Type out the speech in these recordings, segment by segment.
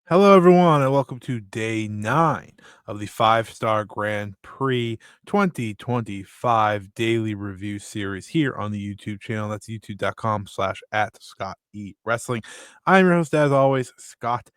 Hello, everyone, and welcome to day 9 of the 5-star Grand Prix 2025 daily review series here on the YouTube channel. That's youtube.com/at Scott E Wrestling. I'm your host, as always, Scott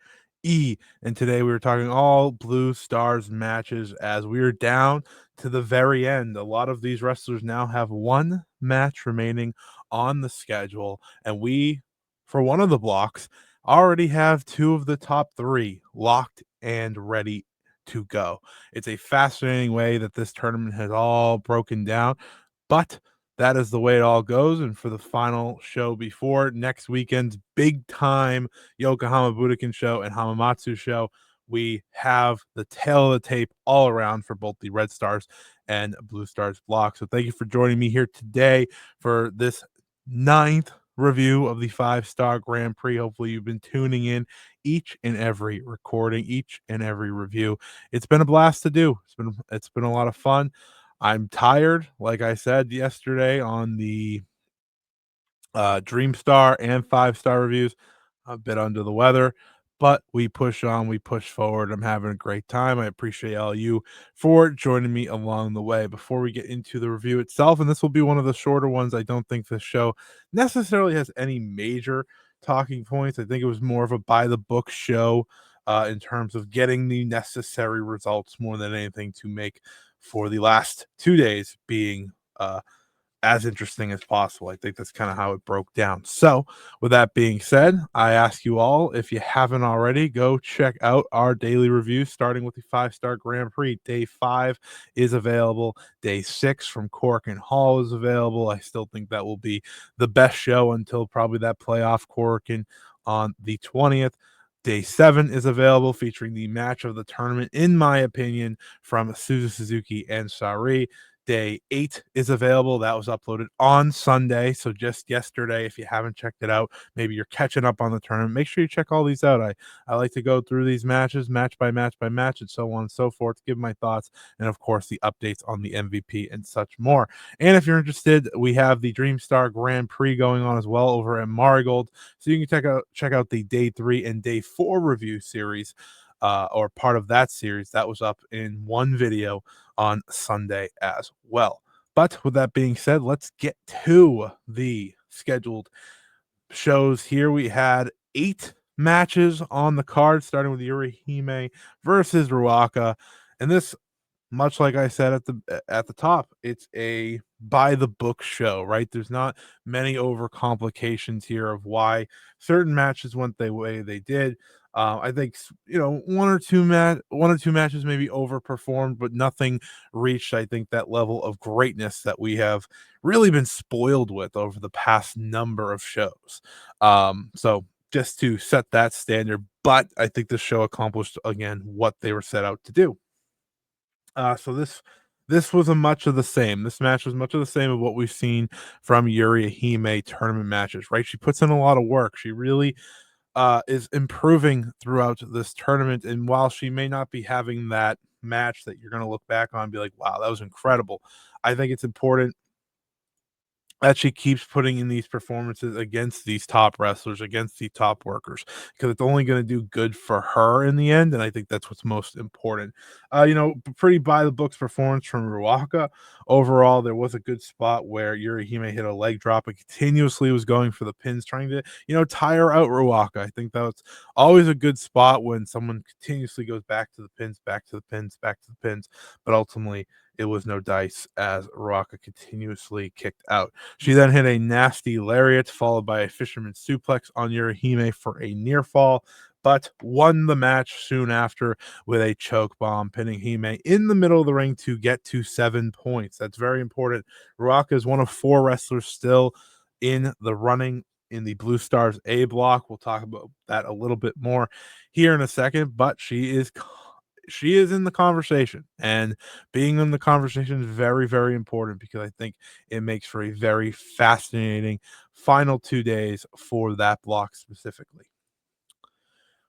E. And today we were talking all Blue Stars matches as we are down to the very end. A lot of these wrestlers now have one match remaining on the schedule, and we, for one of the blocks, already have two of the top three locked and ready to go. It's a fascinating way that this tournament has all broken down, but that is the way it all goes. And for the final show before next weekend's big time Yokohama Budokan show and Hamamatsu show, we have the tail of the tape all around for both the Red Stars and Blue Stars block. So thank you for joining me here today for this ninth review of the 5-star Grand Prix. Hopefully you've been tuning in each and every recording, each and every review. It's been a blast to do. It's been a lot of fun. I'm tired, like I said yesterday on the Dream Star and 5-star reviews. A bit under the weather, but we push on, we push forward. I'm having a great time. I appreciate all you for joining me along the way. Before we get into the review itself, and this will be one of the shorter ones, I don't think this show necessarily has any major talking points. I think it was more of a by the book show in terms of getting the necessary results more than anything to make for the last 2 days being as interesting as possible. I think that's kind of how it broke down. So, with that being said, I ask you all, if you haven't already, go check out our daily review, starting with the 5-star Grand Prix. Day 5 is available. Day 6 from Cork and Hall is available. I still think that will be the best show until probably that playoff Corkin on the 20th. Day 7 is available, featuring the match of the tournament, in my opinion, from Suzuki and Sareee. Day 8 is available. That was uploaded on Sunday. So just yesterday, if you haven't checked it out, maybe you're catching up on the tournament. Make sure you check all these out. I like to go through these matches, match by match by match, and so on and so forth, give my thoughts, and of course, the updates on the MVP and such more. And if you're interested, we have the Dream Star Grand Prix going on as well over at Marigold. So you can check out the Day 3 and Day 4 review series. Or part of that series that was up in one video on Sunday as well. But with that being said, let's get to the scheduled shows here. We had 8 matches on the card, starting with Yuri Hime versus Ruaka. And this, much like I said at the top, it's a by the book show, right? There's not many over complications here of why certain matches went the way they did. I think one or two matches maybe overperformed, but nothing reached, I think, that level of greatness that we have really been spoiled with over the past number of shows. So just to set that standard, but I think the show accomplished again what they were set out to do. So this was a much of the same. This match was much of the same of what we've seen from Yuri Hime tournament matches, right? She puts in a lot of work. She really is improving throughout this tournament. And while she may not be having that match that you're going to look back on and be like, wow, that was incredible, I think it's important that she keeps putting in these performances against these top wrestlers, against the top workers, because it's only going to do good for her in the end. And I think that's what's most important. Pretty by the books performance from Ruaka. Overall, there was a good spot where Yuri Hime hit a leg drop and continuously was going for the pins, trying to, tire out Ruaka. I think that's always a good spot when someone continuously goes back to the pins, back to the pins, back to the pins. But ultimately, it was no dice as Ruaka continuously kicked out. She then hit a nasty lariat, followed by a fisherman suplex on Yurihime for a near fall, but won the match soon after with a choke bomb, pinning Hime in the middle of the ring to get to 7 points. That's very important. Ruaka is one of 4 wrestlers still in the running in the Blue Stars A block. We'll talk about that a little bit more here in a second, but she is in the conversation, and being in the conversation is very, very important because I think it makes for a very fascinating final 2 days for that block specifically.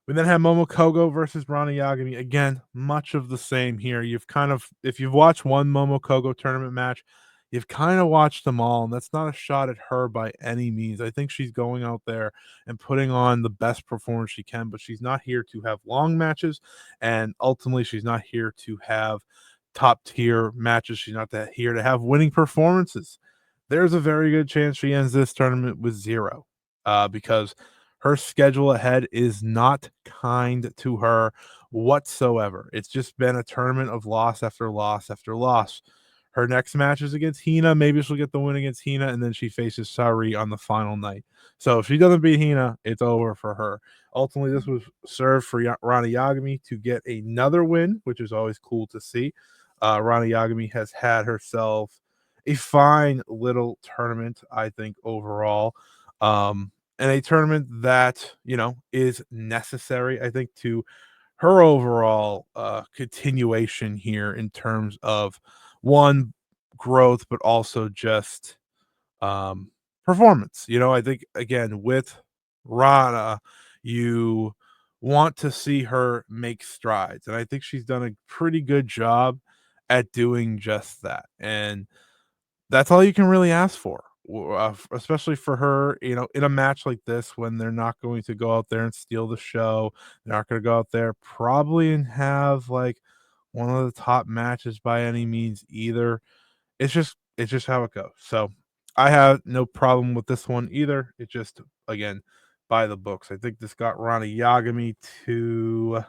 We then have Momo Kohgo versus Ranna Yagami. Again, much of the same here. If you've watched one Momo Kohgo tournament match, you've kind of watched them all, and that's not a shot at her by any means. I think she's going out there and putting on the best performance she can, but she's not here to have long matches, and ultimately, she's not here to have top tier matches. She's not that here to have winning performances. There's a very good chance she ends this tournament with zero, because her schedule ahead is not kind to her whatsoever. It's just been a tournament of loss after loss after loss. Her next match is against Hina. Maybe she'll get the win against Hina, and then she faces Saori on the final night. So if she doesn't beat Hina, it's over for her. Ultimately, this was served for Ranna Yagami to get another win, which is always cool to see. Ranna Yagami has had herself a fine little tournament, I think, overall. And a tournament that, is necessary, I think, to her overall continuation here in terms of one growth, but also just um performance. I think again with Rana, you want to see her make strides, and I think she's done a pretty good job at doing just that. And that's all you can really ask for, especially for her, in a match like this when they're not going to go out there and steal the show. They're not going to go out there probably and have like one of the top matches by any means either. It's just how it goes. So I have no problem with this one either. It just again by the books. I think this got Ronnie Yagami to,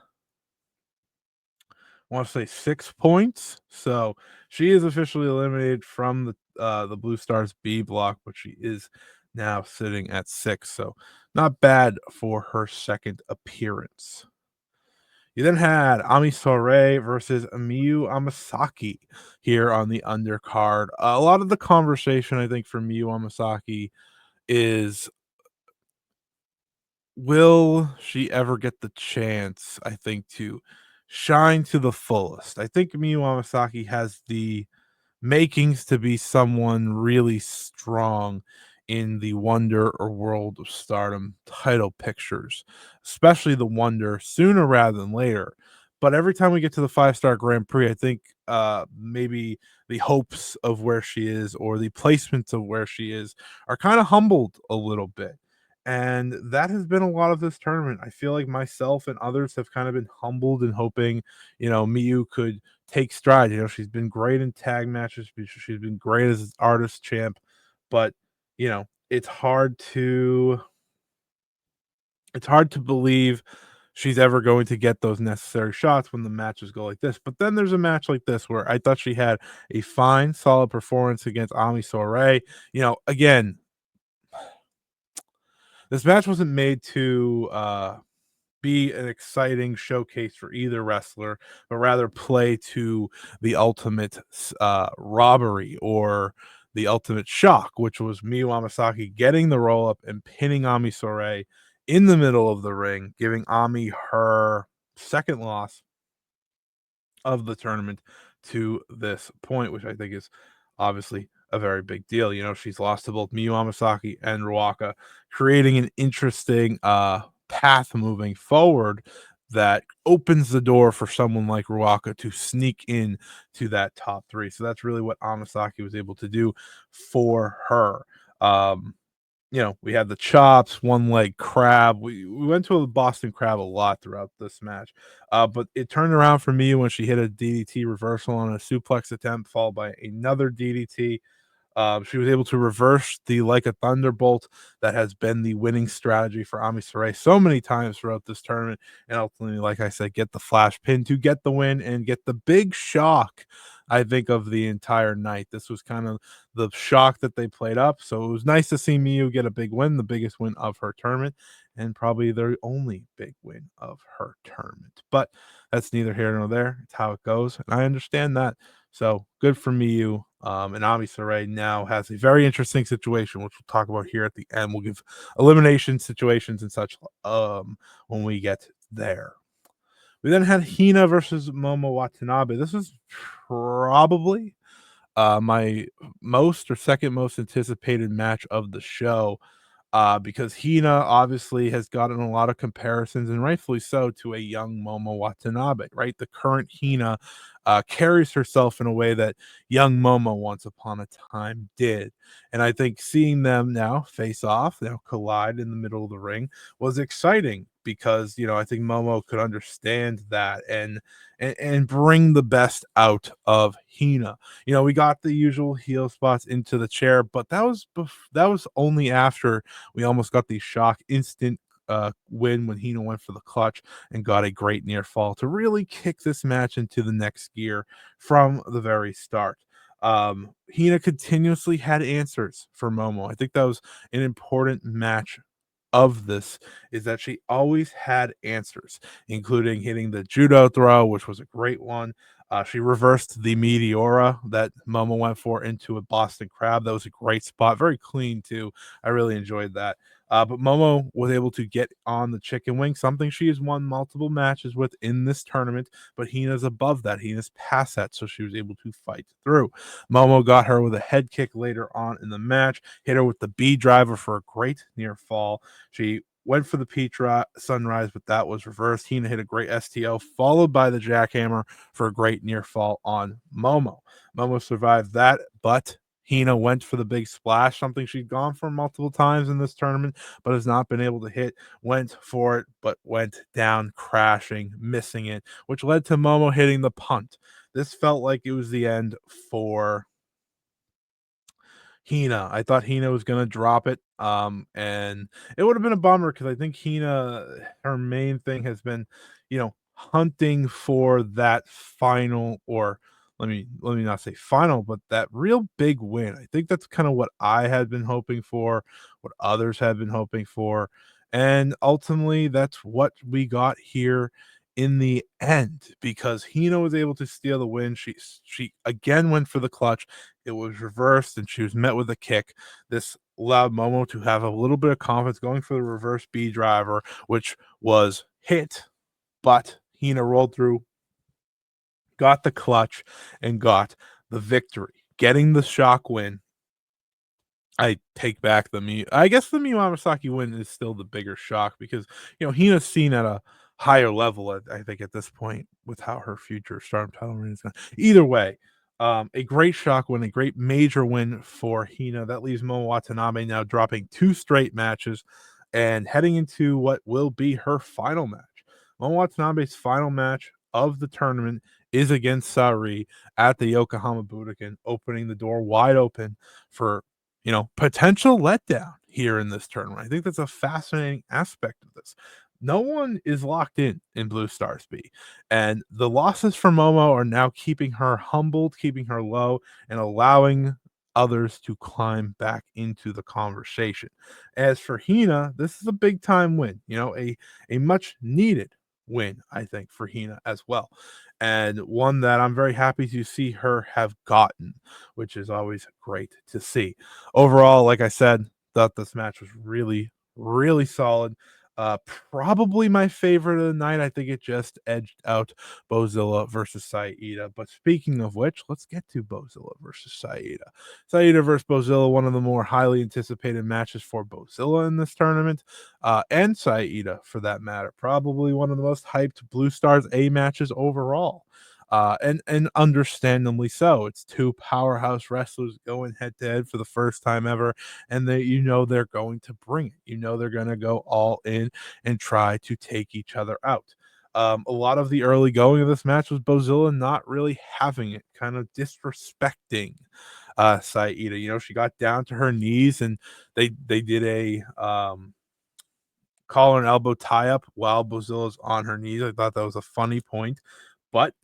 I want to say 6 points. So she is officially eliminated from the Blue Stars B block, but she is now sitting at 6. So not bad for her second appearance. You then had Ami Sohrei versus Miyu Amasaki here on the undercard. A lot of the conversation, I think, for Miyu Amasaki is, will she ever get the chance, I think, to shine to the fullest? I think Miyu Amasaki has the makings to be someone really strong in the Wonder or World of Stardom title pictures, especially the Wonder sooner rather than later. But every time we get to the 5-star Grand Prix, I think maybe the hopes of where she is or the placements of where she is are kind of humbled a little bit. And that has been a lot of this tournament. I feel like myself and others have kind of been humbled and hoping, Miyu could take stride. She's been great in tag matches. She's been great as artist champ, but it's hard to believe she's ever going to get those necessary shots when the matches go like this. But then there's a match like this where I thought she had a fine, solid performance against Ami Sohrei. Again, this match wasn't made to be an exciting showcase for either wrestler, but rather play to the ultimate robbery or the ultimate shock, which was Miyu Amasaki getting the roll up and pinning Ami Sohrei in the middle of the ring, giving Ami her second loss of the tournament to this point, which I think is obviously a very big deal. She's lost to both Miyu Amasaki and Ruaka, creating an interesting path moving forward that opens the door for someone like Ruaka to sneak in to that top three. So that's really what Amasaki was able to do for her. Um, we had the chops, one leg crab. We went to a Boston crab a lot throughout this match. But it turned around for me when she hit a DDT reversal on a suplex attempt, followed by another DDT. She was able to reverse the like a thunderbolt that has been the winning strategy for Ami Sohrei so many times throughout this tournament, and ultimately, like I said, get the flash pin to get the win and get the big shock, I think, of the entire night. This was kind of the shock that they played up, so it was nice to see Miyu get a big win, the biggest win of her tournament, and probably the only big win of her tournament. But that's neither here nor there. It's how it goes, and I understand that. So good for Miyu. And Ami Sareee now has a very interesting situation, which we'll talk about here at the end. We'll give elimination situations and such when we get there. We then had Hina versus Momo Watanabe. This is probably my most or second most anticipated match of the show, because Hina obviously has gotten a lot of comparisons, and rightfully so, to a young Momo Watanabe, right? The current Hina carries herself in a way that young Momo once upon a time did. And I think seeing them now face off, collide in the middle of the ring was exciting because I think Momo could understand that and bring the best out of Hina. We got the usual heel spots into the chair, but that was only after we almost got the shock instant win when Hina went for the clutch and got a great near fall to really kick this match into the next gear from the very start. Hina continuously had answers for Momo. I think that was an important match of this is that she always had answers, including hitting the judo throw, which was a great one. She reversed the Meteora that Momo went for into a Boston Crab. That was a great spot, very clean too. I really enjoyed that. But Momo was able to get on the chicken wing, something she has won multiple matches with in this tournament. But Hina's above that. Hina's past that, so she was able to fight through. Momo got her with a head kick later on in the match, hit her with the B driver for a great near fall. She went for the sunrise, but that was reversed. Hina hit a great STO, followed by the jackhammer for a great near fall on Momo. Momo survived that, but Hina went for the big splash, something she'd gone for multiple times in this tournament, but has not been able to hit. Went for it, but went down, crashing, missing it, which led to Momo hitting the punt. This felt like it was the end for Hina. I thought Hina was gonna drop it, and it would have been a bummer because I think Hina, her main thing has been, hunting for that final, or let me not say final, but that real big win. I think that's kind of what I had been hoping for, what others had been hoping for, and ultimately that's what we got here in the end because Hina was able to steal the win. She again went for the clutch. It was reversed and she was met with a kick. This allowed Momo to have a little bit of confidence going for the reverse B driver, which was hit, but Hina rolled through, got the clutch, and got the victory, getting the shock win. I take back the Miyu. I guess the Miyu Amasaki win is still the bigger shock because Hina's seen at a higher level. I think at this point with how her future Stardom title reign is going. Either way, a great shock win, a great major win for Hina. That leaves Momo Watanabe now dropping 2 straight matches and heading into what will be her final match. Momo Watanabe's final match of the tournament is against Sareee at the Yokohama Budokan, opening the door wide open for potential letdown here in this tournament. I think that's a fascinating aspect of this. No one is locked in Blue Stars B, and the losses for Momo are now keeping her humbled, keeping her low, and allowing others to climb back into the conversation. As for Hina, this is a big time win, a much needed win, I think, for Hina as well. And one that I'm very happy to see her have gotten, which is always great to see. Overall, like I said, thought this match was really, really solid. Probably my favorite of the night. I think it just edged out Bozilla versus Iida. But speaking of which, let's get to Bozilla versus Iida. Iida versus Bozilla, one of the more highly anticipated matches for Bozilla in this tournament, and Iida for that matter. Probably one of the most hyped Blue Stars A matches overall. And understandably so. It's two powerhouse wrestlers going head to head for the first time ever, and they're going to bring it. They're going to go all in and try to take each other out. A lot of the early going of this match was Bozilla not really having it, kind of disrespecting Iida. She got down to her knees and they did a collar and elbow tie up while Bozilla's on her knees. I thought that was a funny point, but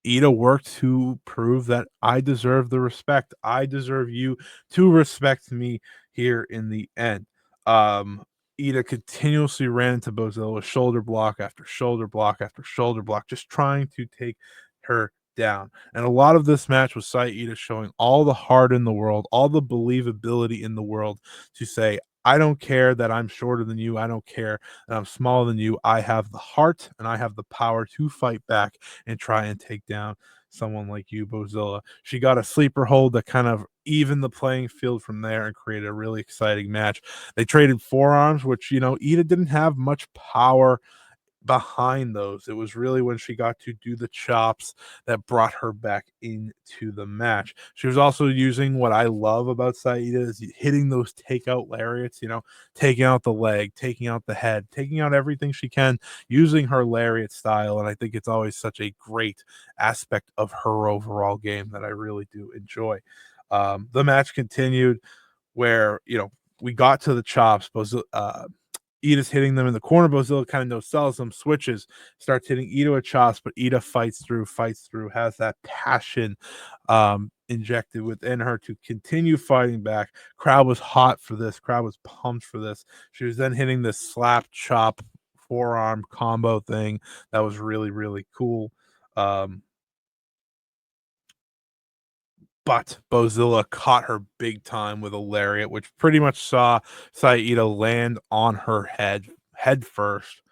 Iida worked to prove that I deserve the respect. I deserve you to respect me here in the end. Um, Iida continuously ran into Bozilla with shoulder block after shoulder block after shoulder block, just trying to take her down. And a lot of this match was Iida showing all the heart in the world, all the believability in the world to say, I don't care that I'm shorter than you. I don't care that I'm smaller than you. I have the heart and I have the power to fight back and try and take down someone like you, Bozilla. She got a sleeper hold that kind of evened the playing field from there and created a really exciting match. They traded forearms, which, Iida didn't have much power behind those. It was really when she got to do the chops that brought her back into the match. She was also using what I love about Saida is hitting those takeout lariats, taking out the leg, taking out the head, taking out everything she can using her lariat style. And I think it's always such a great aspect of her overall game that I really do enjoy. The match continued where, we got to the chops. Iida's hitting them in the corner. Bozilla kind of no sells them, switches, starts hitting Iida with chops, but Iida fights through, has that passion injected within her to continue fighting back. Crowd was hot for this. Crowd was pumped for this. She was then hitting this slap chop forearm combo thing that was really, really cool. But Bozilla caught her big time with a lariat, which pretty much saw Saida land on her head first.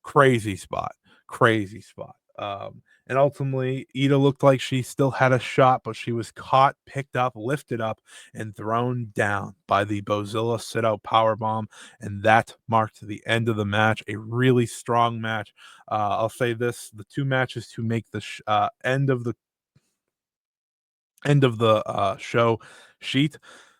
Crazy spot, crazy spot. And ultimately, Iida looked like she still had a shot, but she was caught, picked up, lifted up, and thrown down by the Bozilla sit-out powerbomb, and that marked the end of the match. A really strong match. I'll say this: the two matches to make the end of the show sheet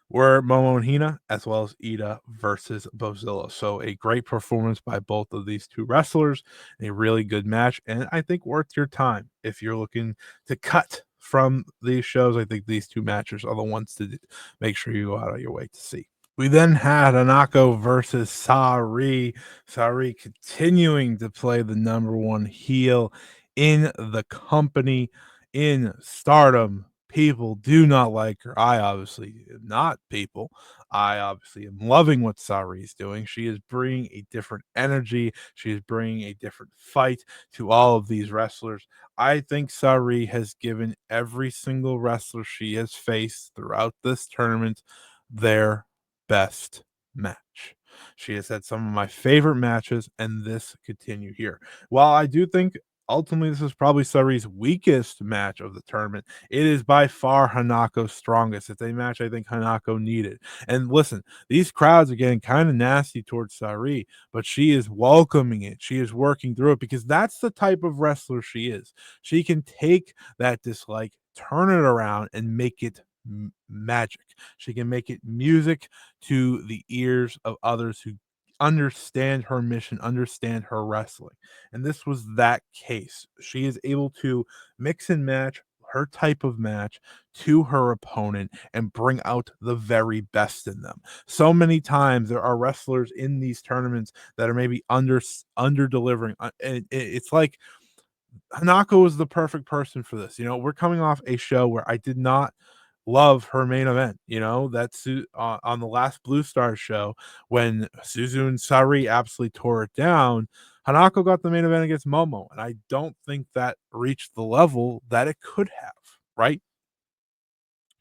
were Momo and Hina, as well as Iida versus Bozilla. So a great performance by both of these two wrestlers, a really good match, and I think worth your time if you're looking to cut from these shows. I think these two matches are the ones to make sure you go out of your way to see. We then had Hanako versus Sareee. Sareee continuing to play the number one heel in the company in Stardom. People do not like her. I obviously am not people. I obviously am loving what Sareee is doing. She is bringing a different energy. She is bringing a different fight to all of these wrestlers. I think Sareee has given every single wrestler she has faced throughout this tournament their best match. She has had some of my favorite matches, and this continue here. While I do think ultimately this is probably Saree's weakest match of the tournament, it is by far Hanako's strongest. It's a match I think Hanako needed. And listen, these crowds are getting kind of nasty towards Sareee, but she is welcoming it. She is working through it because that's the type of wrestler she is. She can take that dislike, turn it around, and make it magic. She can make it music to the ears of others who understand her mission, understand her wrestling. And this was that case. She is able to mix and match her type of match to her opponent and bring out the very best in them. So many times there are wrestlers in these tournaments that are maybe under delivering. It's like Hanako is the perfect person for this. We're coming off a show where I did not love her main event. That's on the last Blue Star show when Suzu and Sareee absolutely tore it down. Hanako got the main event against Momo, and I don't think that reached the level that it could have, right?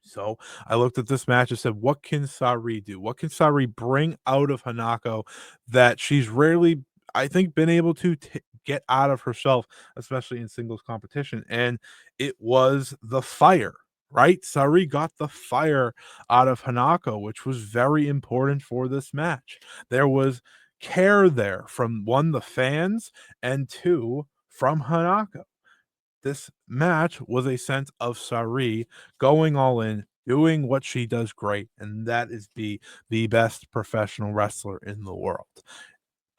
So I looked at this match and said, what can Sareee do? What can Sareee bring out of Hanako that she's rarely, I think, been able to get out of herself, especially in singles competition? And it was the fire, right? Sareee got the fire out of Hanako, which was very important for this match. There was care there from one, the fans, and two, from Hanako. This match was a sense of Sareee going all in, doing what she does great, and that is be the best professional wrestler in the world.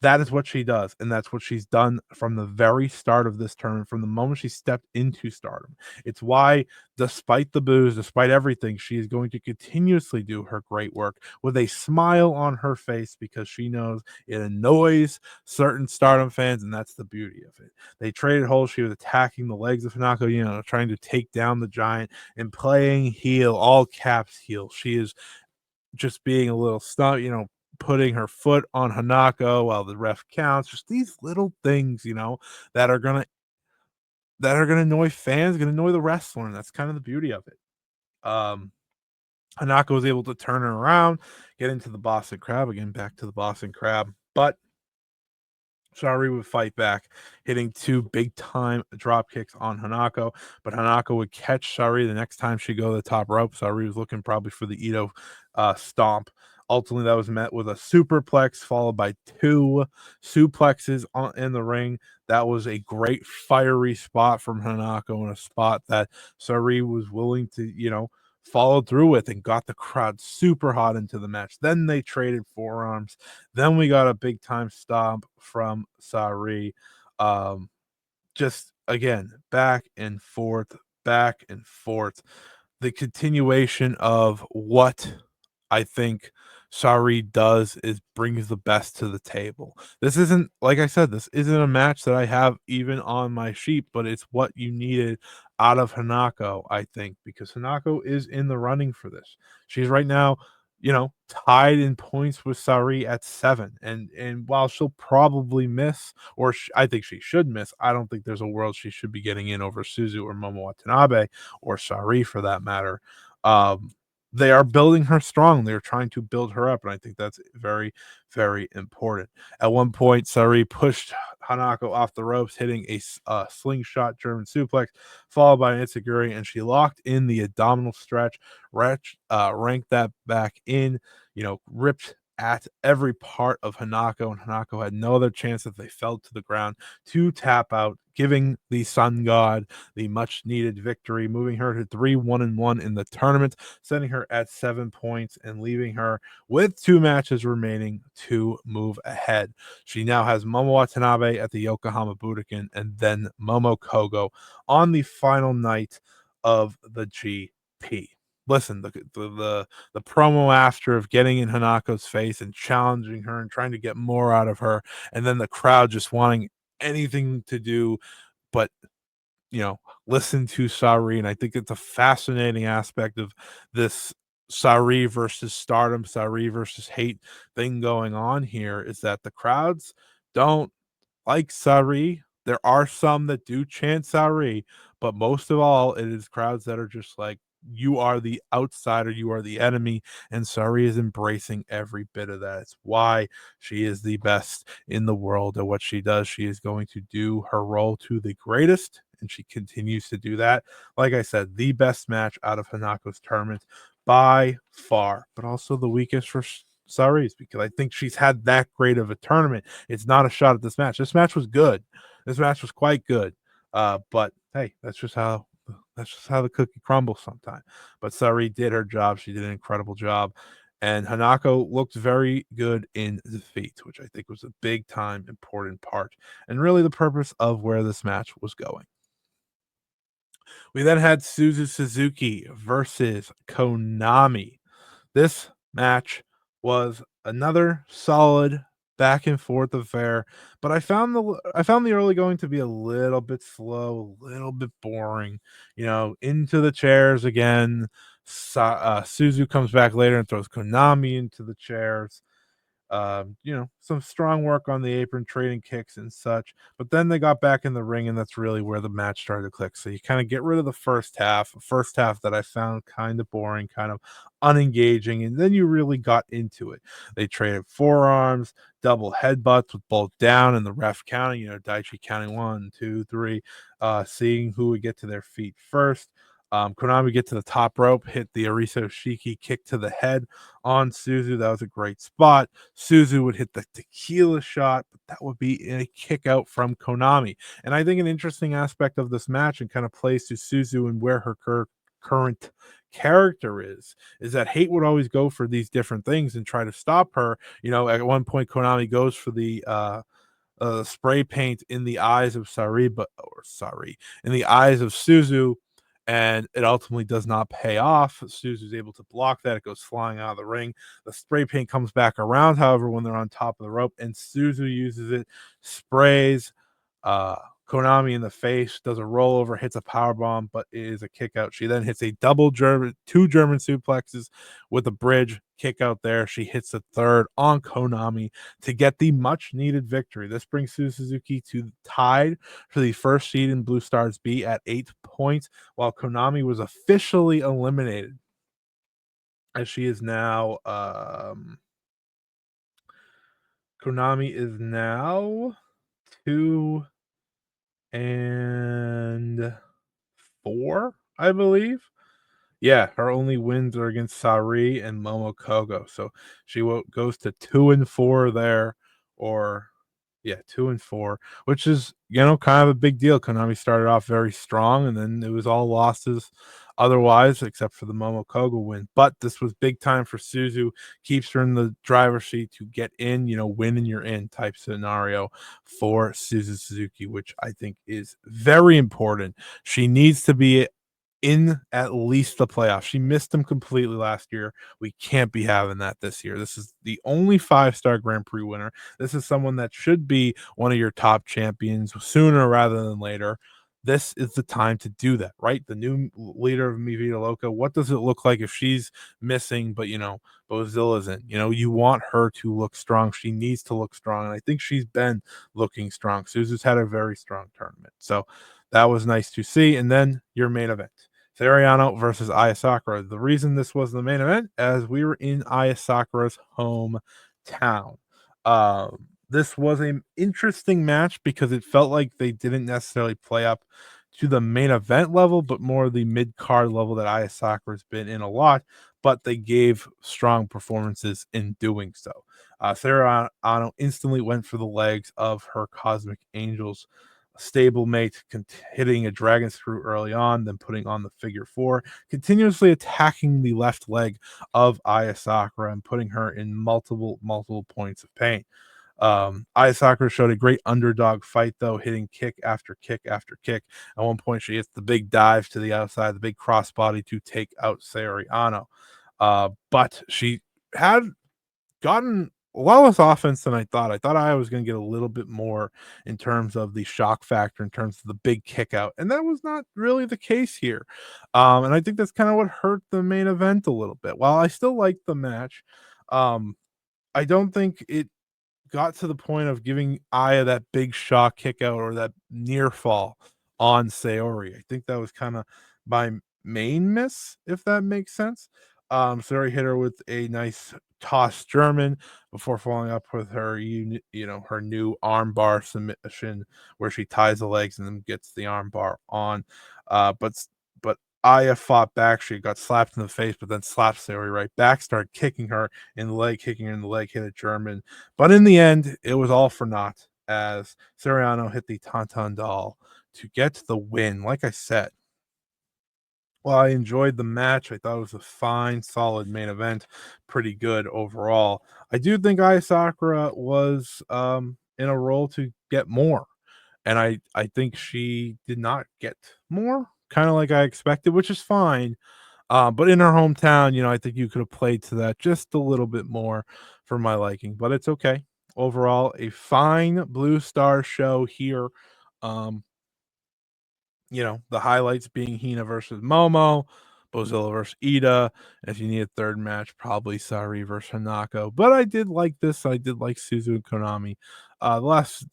That is what she does, and that's what she's done from the very start of this tournament, from the moment she stepped into Stardom. It's why, despite the boos, despite everything, she is going to continuously do her great work with a smile on her face because she knows it annoys certain Stardom fans, and that's the beauty of it. They traded holes. She was attacking the legs of Hanako, trying to take down the giant and playing heel, all caps heel. She is just being a little stunt, putting her foot on Hanako while the ref counts. Just these little things, that are gonna annoy fans, gonna annoy the wrestler, and that's kind of the beauty of it. Hanako was able to turn her around, get into the Boston Crab again, back to the Boston Crab, but Sareee would fight back, hitting two big time drop kicks on Hanako, but Hanako would catch Sareee the next time she go to the top rope. Sareee was looking probably for the Ito stomp Ultimately, that was met with a superplex followed by 2 suplexes in the ring. That was a great fiery spot from Hanako, and a spot that Sareee was willing to, followed through with and got the crowd super hot into the match. Then they traded forearms. Then we got a big time stomp from Sareee. Um, just again, back and forth, back and forth. The continuation of what I think Sareee does is brings the best to the table. This isn't, like I said, this isn't a match that I have even on my sheet, but it's what you needed out of Hanako, I think, because Hanako is in the running for this. She's right now, tied in points with Sareee at 7. And while she'll probably miss, or I think she should miss, I don't think there's a world she should be getting in over Suzu or Momo Watanabe or Sareee for that matter. Um, they are building her strong. They're trying to build her up, and I think that's very, very important. At one point, Sareee pushed Hanako off the ropes, hitting a slingshot German suplex, followed by an enziguri, and she locked in the abdominal stretch, ranked that back in, ripped at every part of Hanako, and Hanako had no other chance if they fell to the ground to tap out, giving the Sun God the much needed victory, moving her to 3-1-1 in the tournament, setting her at 7 points and leaving her with 2 matches remaining to move ahead. She now has Momo Watanabe at the Yokohama Budokan and then Momo Kohgo on the final night of the GP. Listen, the promo after of getting in Hanako's face and challenging her and trying to get more out of her, and then the crowd just wanting anything to do but listen to Sareee. And I think it's a fascinating aspect of this Sareee versus Stardom, Sareee versus hate thing going on here, is that the crowds don't like Sareee. There are some that do chant Sareee, but most of all, it is crowds that are just like, you are the outsider, you are the enemy, and Sareee is embracing every bit of that. It's why she is the best in the world at what she does. She is going to do her role to the greatest, and she continues to do that. Like I said, the best match out of Hanako's tournament by far, but also the weakest for Saree's, because I think she's had that great of a tournament. It's not a shot at this match. This match was good. This match was quite good. But hey, that's just how the cookie crumbles sometimes. But Sareee did her job. She did an incredible job. And Hanako looked very good in defeat, which I think was a big time important part and really the purpose of where this match was going. We then had Suzu Suzuki versus Konami. This match was another solid back and forth affair, but I found the early going to be a little bit slow, a little bit boring. Into the chairs again. Suzu comes back later and throws Konami into the chairs. Some strong work on the apron, trading kicks and such. But then they got back in the ring, and that's really where the match started to click. So you kind of get rid of the first half that I found kind of boring, kind of unengaging, and then you really got into it. They traded forearms, double headbutts with both down, and the ref counting, Daichi counting 1, 2, 3, seeing who would get to their feet first. Konami get to the top rope, hit the Ariso Shiki kick to the head on Suzu. That was a great spot. Suzu would hit the tequila shot, but that would be a kick out from Konami. And I think an interesting aspect of this match and kind of plays to Suzu and where her current character is that hate would always go for these different things and try to stop her. At one point, Konami goes for the spray paint in the eyes of in the eyes of Suzu, and it ultimately does not pay off. Suzu's able to block that. It goes flying out of the ring. The spray paint comes back around, however, when they're on top of the rope, and Suzu uses it, sprays uh, Konami in the face, does a rollover, hits a power bomb, but it is a kick out. She then hits a two German suplexes with a bridge kick out there. She hits a third on Konami to get the much needed victory. This brings Suzuki to tied for the first seed in Blue Stars B at 8 points, while Konami was officially eliminated, as she is now Konami is now 2-4, I believe. Yeah, her only wins are against Sareee and Momo Kohgo, so she goes to 2-4 there, or yeah, 2-4, which is, kind of a big deal. Konami started off very strong, and then it was all losses otherwise, except for the Momo Kohgo win. But this was big time for Suzu, keeps her in the driver's seat to get in, win and you're in type scenario for Suzuki, which I think is very important. She needs to be in at least the playoffs. She missed them completely last year. We can't be having that this year. This is the only five-star Grand Prix winner. This is someone that should be one of your top champions sooner rather than later. This is the time to do that, right? The new leader of Mi Vida Loca. What does it look like if she's missing, but Bozilla's in? You want her to look strong. She needs to look strong. And I think she's been looking strong. Suzu's had a very strong tournament. So that was nice to see. And then your main event. Sareee versus Aya Sakura. The reason this was the main event, as we were in Aya Sakura's hometown. This was an interesting match because it felt like they didn't necessarily play up to the main event level, but more the mid card level that Aya Sakura's been in a lot. But they gave strong performances in doing so. Sareee instantly went for the legs of her Cosmic Angels stablemate, hitting a dragon screw early on, then putting on the figure four, continuously attacking the left leg of Aya Sakura and putting her in multiple points of pain. Aya Sakura showed a great underdog fight, though, hitting kick after kick after kick. At one point, she hits the big dive to the outside, the big crossbody to take out Saori Anou. But she had gotten a lot less offense than I thought. I thought I was going to get a little bit more in terms of the shock factor, in terms of the big kick out, and that was not really the case here. And I think that's kind of what hurt the main event a little bit. While I still liked the match, um, I don't think it got to the point of giving Aya that big shock kick out or that near fall on Saori. I think that was kind of my main miss, if that makes sense. Saori hit her with a nice toss German before following up with her, her new arm bar submission where she ties the legs and then gets the arm bar on. But Aya fought back. She got slapped in the face, but then slapped Saori right back, started kicking her in the leg, kicking her in the leg, hit a German, but in the end, it was all for naught as Sareee hit the Tauntaun doll to get the win. Like I said, well, I enjoyed the match. I thought it was a fine, solid main event, pretty good overall. I do think Aya Sakura was in a role to get more, and I think she did not get more, kind of like I expected, which is fine. But in her hometown, I think you could have played to that just a little bit more for my liking, but it's okay. Overall, a fine Blue Star show here. Um, the highlights being Hina versus Momo, Bozilla versus Iida. If you need a third match, probably Sareee versus Hanako. But I did like this. I did like Suzu and Konami. The last,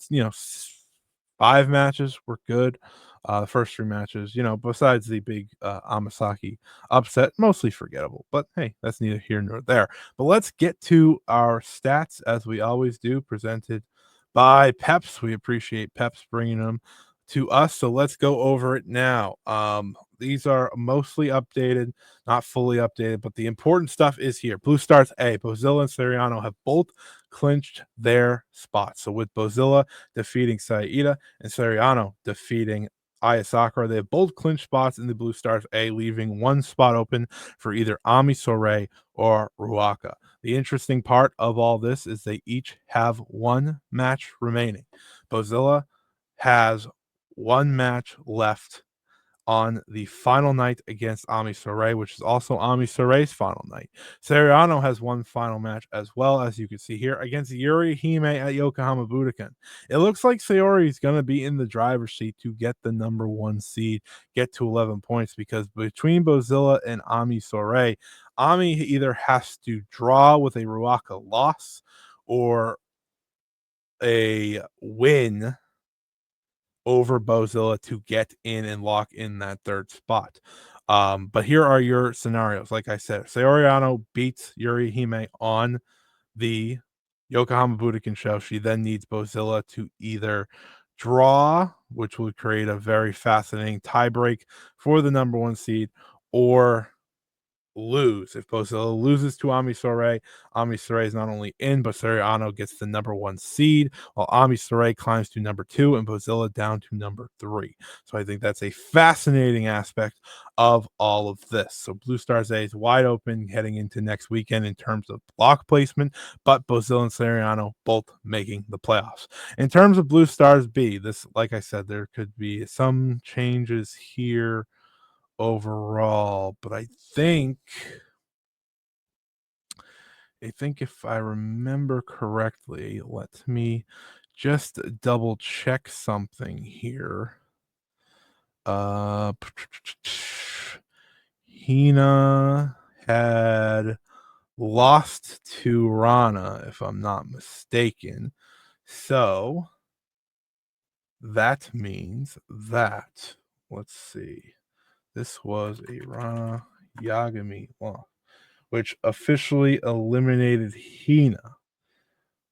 five matches were good. The first three matches, besides the big Amasaki upset, mostly forgettable. But hey, that's neither here nor there. But let's get to our stats as we always do, presented by Peps. We appreciate Peps bringing them to us. So let's go over it now. These are mostly updated, not fully updated, but the important stuff is here. Blue Stars A, Bozilla and Sareee have both clinched their spots. So with Bozilla defeating Iida and Sareee defeating Aya Sakura, they have both clinched spots in the Blue Stars A, leaving one spot open for either Ami Sohrei or Ruaka. The interesting part of all this is they each have one match remaining. Bozilla has one match left on the final night against Ami Sohrei, which is also Ami Sohrei's final night. Sareee has one final match as well, as you can see here, against Yuri Hime at Yokohama Budokan. It looks like Saori is going to be in the driver's seat to get the number one seed, get to 11 points, because between Bozilla and Ami Sohrei, Ami either has to draw with a Ruaka loss or a win over Bozilla to get in and lock in that third spot. But here are your scenarios. Like I said, Saori beats Yuri Hime on the Yokohama Budokan show. She then needs Bozilla to either draw, which would create a very fascinating tiebreak for the number one seed, or lose. If Bozilla loses to Sohrei is not only in, but Anou gets the number 1 seed, while Sohrei climbs to number 2 and Bozilla down to number 3. So I think that's a fascinating aspect of all of this. So Blue Stars A is wide open heading into next weekend in terms of block placement, but Bozilla and Anou both making the playoffs. In terms of Blue Stars B, this, like I said, there could be some changes here overall, but I think if I remember correctly, let me just double check something here. Hina had lost to Ranna, if I'm not mistaken. So that means that, let's see, this was a Ranna Yagami loss, which officially eliminated Hina,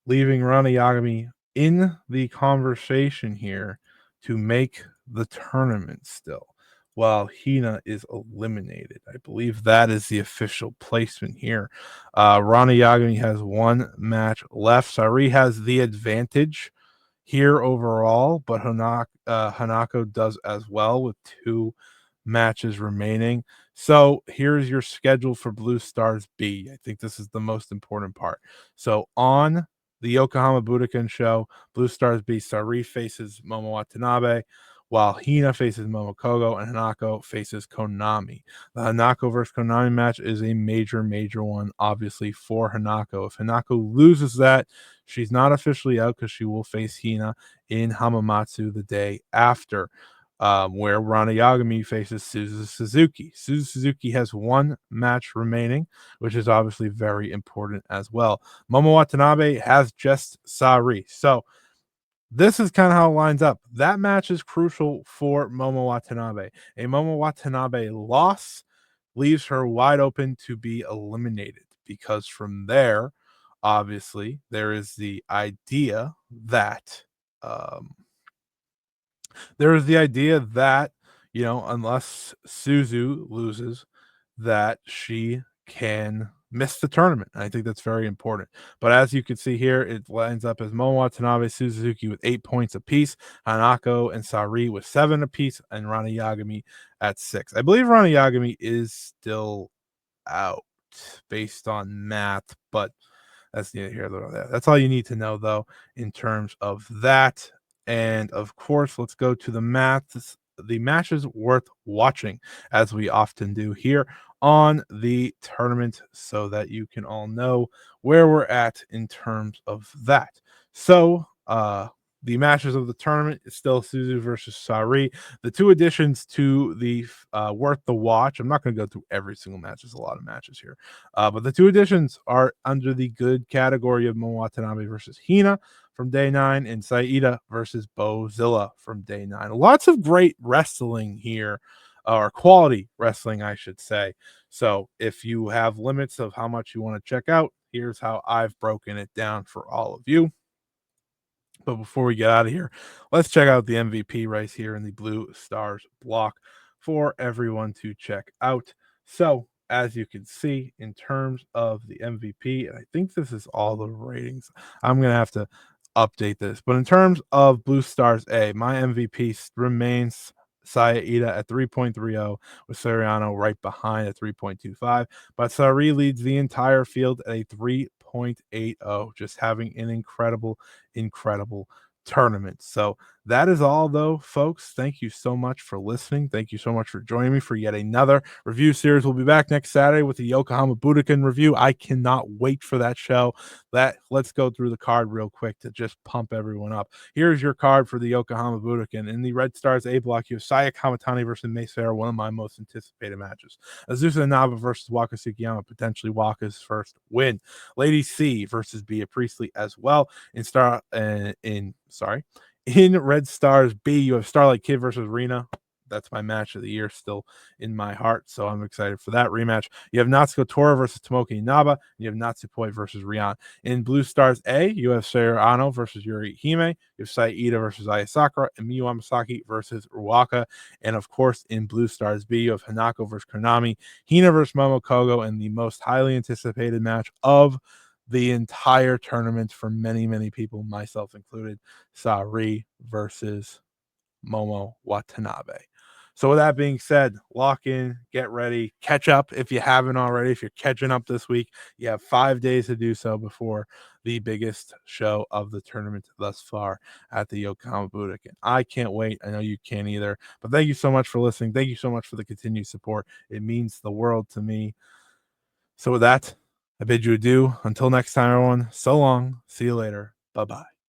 leaving Ranna Yagami in the conversation here to make the tournament still, while Hina is eliminated. I believe that is the official placement here. Ranna Yagami has 1 match left. Sareee has the advantage here overall, but Hanako does as well with 2 matches remaining. So here's your schedule for Blue Stars B. I think this is the most important part. So on the Yokohama Budokan show, Blue Stars B, Sareee faces Momo Watanabe, while Hina faces Momo Kohgo and Hanako faces Konami. The Hanako versus Konami match is a major, major one, obviously, for Hanako. If Hanako loses that, she's not officially out because she will face Hina in Hamamatsu the day after, where Ranna Yagami faces Suzuki. Suzuki has 1 match remaining, which is obviously very important as well. Momo Watanabe has just Sareee. So this is kind of how it lines up. That match is crucial for Momo Watanabe. A Momo Watanabe loss leaves her wide open to be eliminated, because from there, obviously, there is the idea that um, unless Suzu loses, that she can miss the tournament. I think that's very important. But as you can see here, it lines up as Momo Watanabe, Suzuki with 8 points apiece, Hanako and Sareee with 7 apiece, and Ranna Yagami at 6. I believe Ranna Yagami is still out based on math, but that's neither here nor there. That's all you need to know, though, in terms of that. And of course, let's go to the maths. The matches worth watching, as we often do here on the tournament, so that you can all know where we're at in terms of that. So, the matches of the tournament is still Suzu versus Sareee. The 2 additions to the worth the watch. I'm not going to go through every single match. There's a lot of matches here. But the 2 additions are under the good category of Momo Watanabe versus Hina from day 9 and Iida versus Bozilla from day 9. Lots of great wrestling here, or quality wrestling, I should say. So if you have limits of how much you want to check out, here's how I've broken it down for all of you. But before we get out of here, let's check out the MVP race here in the Blue Stars block for everyone to check out. So, as you can see, in terms of the MVP, and I think this is all the ratings, I'm going to have to update this. But in terms of Blue Stars A, my MVP remains Iida at 3.30, with Soriano right behind at 3.25. But Sareee leads the entire field at a 3.80, just having an incredible tournament. So that is all, though, folks. Thank you so much for listening. Thank you so much for joining me for yet another review series. We'll be back next Saturday with the Yokohama Budokan review. I cannot wait for that show. Let's go through the card real quick to just pump everyone up. Here's your card for the Yokohama Budokan. In the Red Stars A block, you have Saya Kamatani versus Mace, one of my most anticipated matches. Azusa Inaba versus Waka Tsukiyama, potentially Waka's first win. Lady C versus Bea Priestley as well. In Red Stars B, you have Starlight Kid versus Rena. that's my match of the year still in my heart. So I'm excited for that rematch. You have Natsuko Tora versus Tomoki Inaba. You have Natsupoi versus Rion. In Blue Stars A, you have Sareee Anou versus Yuri Hime. You have Iida versus Aya Sakura, and Miyu Amasaki versus Ruaka. And of course, in Blue Stars B, you have Hanako versus Konami, Hina versus Momo Kohgo, and the most highly anticipated match of the entire tournament for many, many people, myself included, Sareee versus Momo Watanabe. So with that being said, lock in, get ready, catch up if you haven't already. If you're catching up this week, you have 5 days to do so before the biggest show of the tournament thus far at the Yokohama Budokan. I can't wait. I know you can't either. But thank you so much for listening. Thank you so much for the continued support. It means the world to me. So with that, I bid you adieu. Until next time, everyone. So long. See you later. Bye-bye.